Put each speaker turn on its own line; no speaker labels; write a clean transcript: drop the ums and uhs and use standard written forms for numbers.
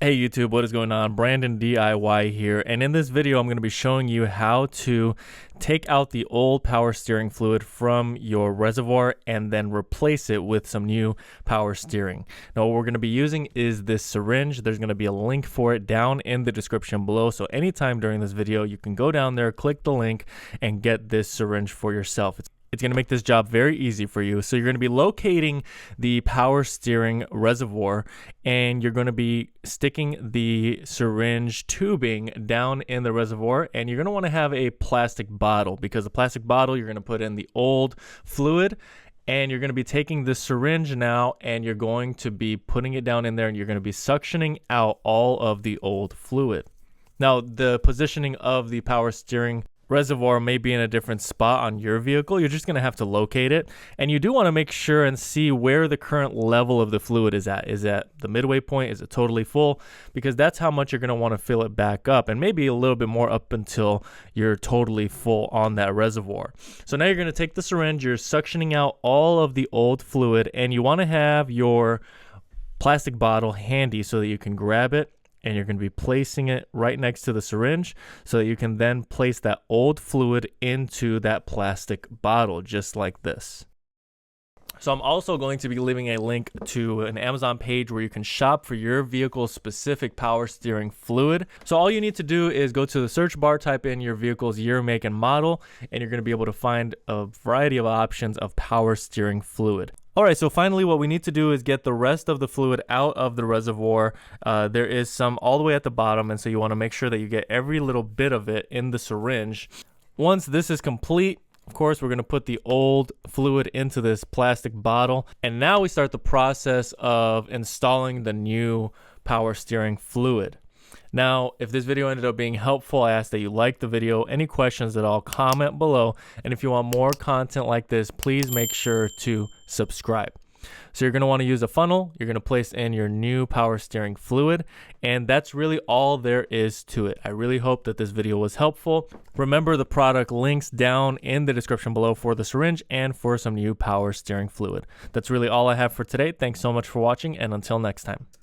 Hey YouTube, what is going on? Brandon DIY here, and in this video I'm going to be showing you how to take out the old power steering fluid from your reservoir and then replace it with some new power steering. Now what we're going to be using is this syringe. There's going to be a link for it down in the description below, so anytime during this video you can go down there, click the link, and get this syringe for yourself. It's going to make this job very easy for you. So you're going to be locating the power steering reservoir, and you're going to be sticking the syringe tubing down in the reservoir, and you're going to want to have a plastic bottle, because the plastic bottle you're going to put in the old fluid, and you're going to be taking this syringe now and you're going to be putting it down in there, and you're going to be suctioning out all of the old fluid. Now the positioning of the power steering reservoir may be in a different spot on your vehicle. You're just going to have to locate it, and you do want to make sure and see where the current level of the fluid is at. Is at the midway point? Is it totally full? Because that's how much you're going to want to fill it back up, and maybe a little bit more up until you're totally full on that reservoir. So now you're going to take the syringe, you're suctioning out all of the old fluid, and you want to have your plastic bottle handy so that you can grab it, and you're going to be placing it right next to the syringe so that you can then place that old fluid into that plastic bottle, just like this. So I'm also going to be leaving a link to an Amazon page where you can shop for your vehicle's specific power steering fluid. So all you need to do is go to the search bar, type in your vehicle's year, make, and model, and you're going to be able to find a variety of options of power steering fluid. Alright, so finally what we need to do is get the rest of the fluid out of the reservoir. There is some all the way at the bottom, and so you want to make sure that you get every little bit of it in the syringe. Once this is complete, of course, we're going to put the old fluid into this plastic bottle, and now we start the process of installing the new power steering fluid. Now, if this video ended up being helpful, I ask that you like the video. Any questions at all, comment below. And if you want more content like this, please make sure to subscribe. So you're going to want to use a funnel. You're going to place in your new power steering fluid. And that's really all there is to it. I really hope that this video was helpful. Remember, the product links down in the description below for the syringe and for some new power steering fluid. That's really all I have for today. Thanks so much for watching, and until next time.